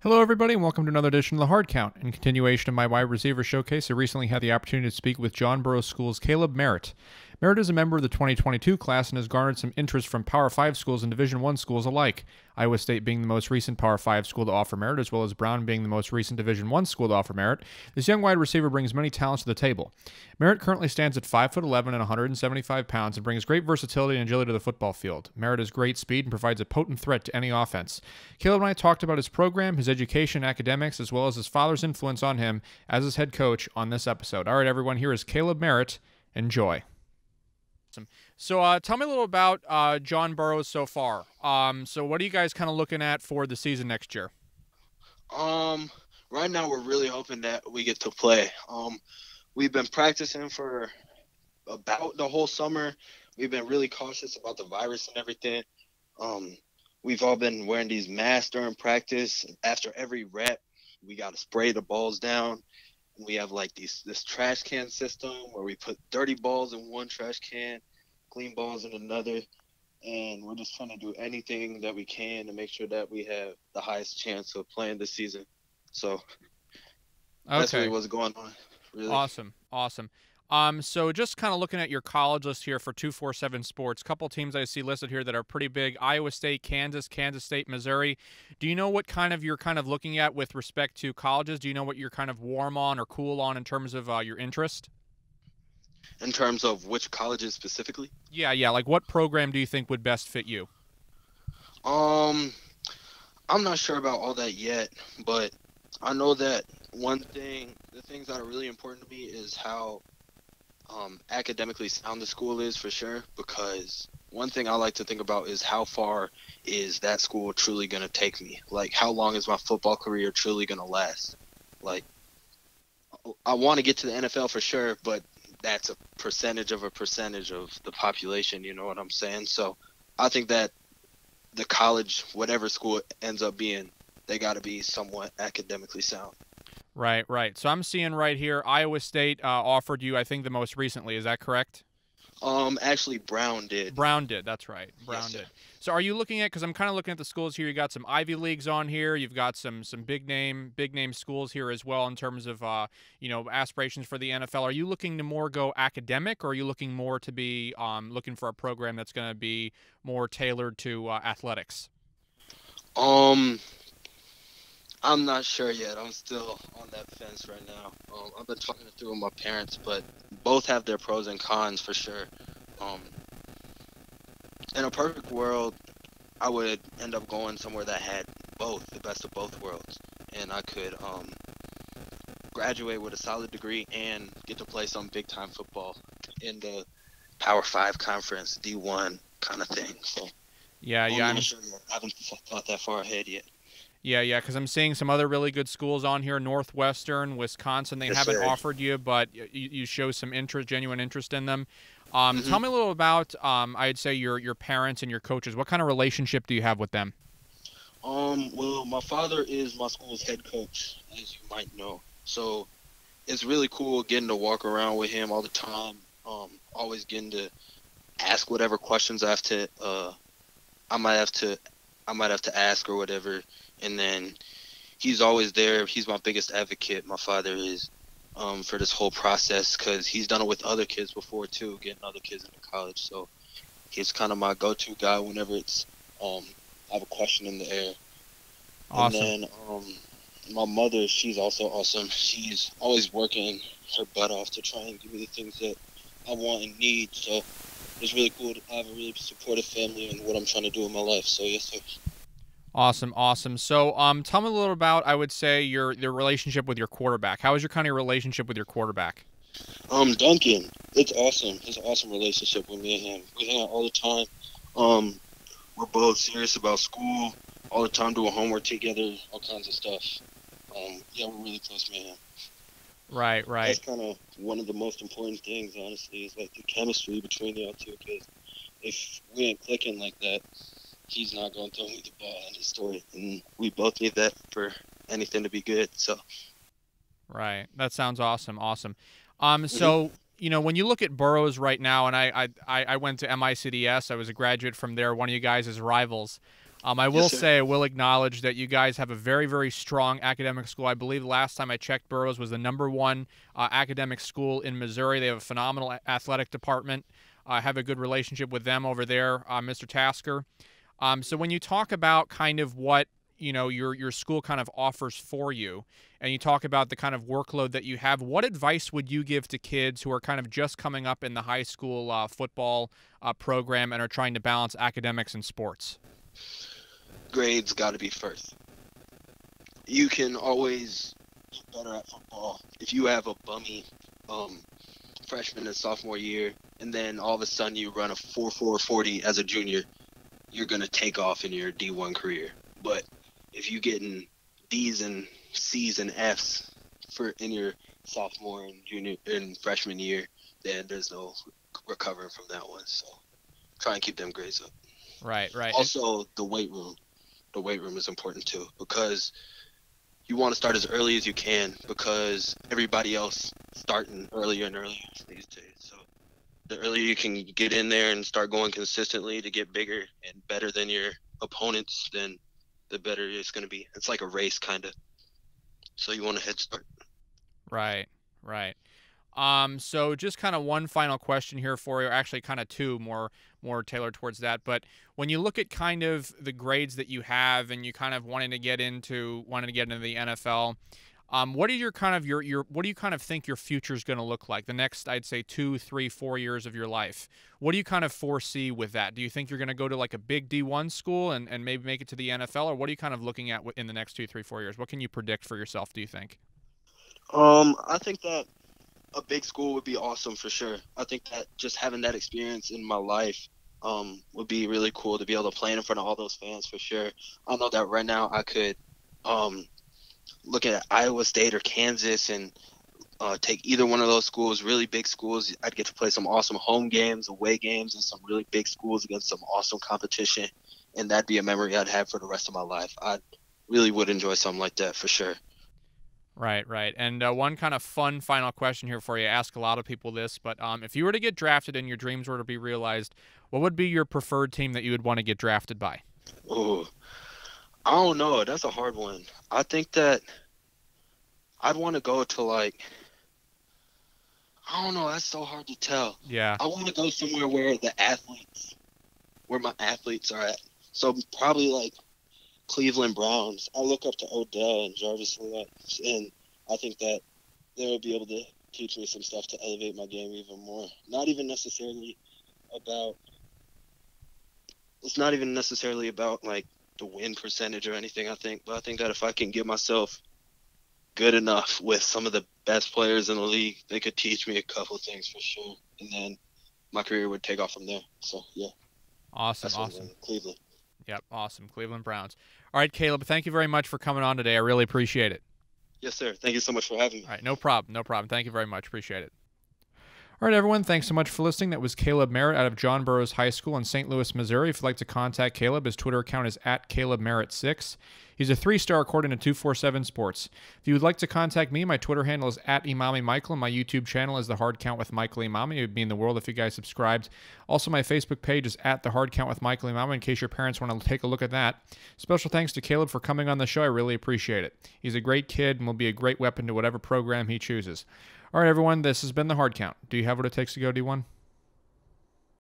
Hello, everybody, and welcome to another edition of the Hard Count. In continuation of my wide receiver showcase, I recently had the opportunity to speak with John Burroughs School's Caleb Merritt. Merritt is a member of the 2022 class and has garnered some interest from Power 5 schools and Division I schools alike, Iowa State being the most recent Power 5 school to offer Merritt, as well as Brown being the most recent Division I school to offer Merritt. This young wide receiver brings many talents to the table. Merritt currently stands at 5'11" and 175 pounds and brings great versatility and agility to the football field. Merritt has great speed and provides a potent threat to any offense. Caleb and I talked about his program, his education, academics, as well as his father's influence on him as his head coach on this episode. All right, everyone, here is Caleb Merritt. Enjoy. So tell me a little about John Burroughs so far. So what are you guys kind of looking at for the season next year? Right now we're really hoping that we get to play. We've been practicing for about the whole summer. We've been really cautious about the virus and everything. We've all been wearing these masks during practice. After every rep, we got to spray the balls down. And we have like this trash can system where we put dirty balls in one trash can, clean balls in another. And we're just trying to do anything that we can to make sure that we have the highest chance of playing this season. So that's really what's going on. Really. Awesome. So just kind of looking at your college list here for 247 Sports, couple teams I see listed here that are pretty big: Iowa State, Kansas State, Missouri. Do you know what you're kind of looking at with respect to colleges? Do you know what you're kind of warm on or cool on in terms of your interest? In terms of which colleges specifically? Yeah. Like, what program do you think would best fit you? I'm not sure about all that yet, but I know that the things that are really important to me is how academically sound the school is, for sure, because one thing I like to think about is how far is that school truly going to take me? Like, how long is my football career truly going to last? Like, I want to get to the NFL for sure, but that's a percentage of the population, you know what I'm saying? So I think that the college, whatever school it ends up being, they got to be somewhat academically sound. Right. So I'm seeing right here, Iowa State offered you, I think, the most recently. Is that correct? Actually, Brown did. Brown did. That's right. Brown did. So are you looking at? Because I'm kind of looking at the schools here. You got some Ivy Leagues on here. You've got some big name schools here as well in terms of aspirations for the NFL. Are you looking to more go academic, or are you looking more to be looking for a program that's going to be more tailored to athletics? I'm not sure yet. I'm still on that fence right now. I've been talking it through with my parents, but both have their pros and cons for sure. In a perfect world, I would end up going somewhere that had both, the best of both worlds, and I could graduate with a solid degree and get to play some big-time football in the Power 5 conference, D1 kind of thing. So I'm not sure yet. I haven't thought that far ahead yet. Yeah, because I'm seeing some other really good schools on here. Northwestern, Wisconsin, they haven't offered you, but you show some interest, genuine interest in them. Tell me a little about, I'd say, your parents and your coaches. What kind of relationship do you have with them? Well, my father is my school's head coach, as you might know. So it's really cool getting to walk around with him all the time. Always getting to ask whatever questions I might have to ask or whatever. And then he's always there. He's my biggest advocate, my father is, for this whole process, because he's done it with other kids before too, getting other kids into college. So he's kind of my go-to guy whenever it's I have a question in the air. Awesome. And then my mother, she's also awesome. She's always working her butt off to try and give me the things that I want and need. So it's really cool to have a really supportive family in what I'm trying to do in my life. So yes, sir. Awesome. So, tell me a little about, I would say, your relationship with your quarterback. How is your relationship with your quarterback? Duncan, it's awesome. It's an awesome relationship with me and him. We hang out all the time. We're both serious about school, all the time doing homework together, all kinds of stuff. Yeah, we're really close, man. Right. That's kind of one of the most important things, honestly, is like the chemistry between y'all two. Because if we ain't clicking like that, he's not going to throw me the ball in his story. And we both need that for anything to be good. So. Right. That sounds awesome. So, when you look at Burroughs right now, and I went to MICDS, I was a graduate from there, one of you guys is rivals. I Yes, will sir. say, I will acknowledge that you guys have a very, very strong academic school. I believe the last time I checked, Burroughs was the #1 academic school in Missouri. They have a phenomenal athletic department. I have a good relationship with them over there, Mr. Tasker. So when you talk about kind of what your school kind of offers for you, and you talk about the kind of workload that you have, what advice would you give to kids who are kind of just coming up in the high school football program and are trying to balance academics and sports? Grades got to be first. You can always get better at football if you have a bummy freshman and sophomore year, and then all of a sudden you run a 4.40 as a junior. You're gonna take off in your D1 career. But if you getting D's and C's and F's in your sophomore and junior and freshman year, then there's no recovering from that one. So try and keep them grades up. Right, right. Also, the weight room. The weight room is important too, because you want to start as early as you can, because everybody else starting earlier and earlier these days. So the earlier you can get in there and start going consistently to get bigger and better than your opponents, then the better it's going to be. It's like a race, kind of. So you want a head start. Right, right. So just kind of one final question here for you, or actually kind of two more tailored towards that. But when you look at kind of the grades that you have, and you kind of wanting to get into the NFL, what are your kind of your what do you kind of think your future is going to look like the next, I'd say, 2, 3, 4 years of your life? What do you kind of foresee with that? Do you think you're going to go to like a big D1 school and maybe make it to the NFL, or what are you kind of looking at in the next 2, 3, 4 years? What can you predict for yourself, do you think? I think that a big school would be awesome for sure. I think that just having that experience in my life would be really cool to be able to play in front of all those fans for sure. I know that right now I could look at Iowa State or Kansas and take either one of those schools, really big schools. I'd get to play some awesome home games, away games, and some really big schools against some awesome competition, and that'd be a memory I'd have for the rest of my life. I really would enjoy something like that for sure. Right, right. And one kind of fun final question here for you. I ask a lot of people this, but if you were to get drafted and your dreams were to be realized, what would be your preferred team that you would want to get drafted by? Oh, I don't know. That's a hard one. I think that I'd want to go to I don't know. That's so hard to tell. Yeah. I want to go somewhere where my athletes are at. So probably like Cleveland Browns. I look up to Odell and Jarvis Lewis, and I think that they'll be able to teach me some stuff to elevate my game even more. It's not even necessarily about like the win percentage or anything, I think, but I think that if I can get myself good enough with some of the best players in the league, they could teach me a couple of things for sure, and then my career would take off from there. So yeah, Awesome, that's what I'm awesome. doing. Cleveland. Yep, awesome. Cleveland Browns. All right, Caleb, thank you very much for coming on today. I really appreciate it. Yes, sir. Thank you so much for having me. All right, no problem, no problem. Thank you very much. Appreciate it. All right, everyone, thanks so much for listening. That was Caleb Merritt out of John Burroughs High School in St. Louis, Missouri. If you'd like to contact Caleb, his Twitter account is @CalebMerritt6. He's a 3-star according to 247 Sports. If you would like to contact me, my Twitter handle is @ImamiMichael, and my YouTube channel is The Hard Count with Michael Imami. It would mean the world if you guys subscribed. Also, my Facebook page is @The Hard Count with Michael Imami, in case your parents want to take a look at that. Special thanks to Caleb for coming on the show. I really appreciate it. He's a great kid and will be a great weapon to whatever program he chooses. All right, everyone, this has been The Hard Count. Do you have what it takes to go D1?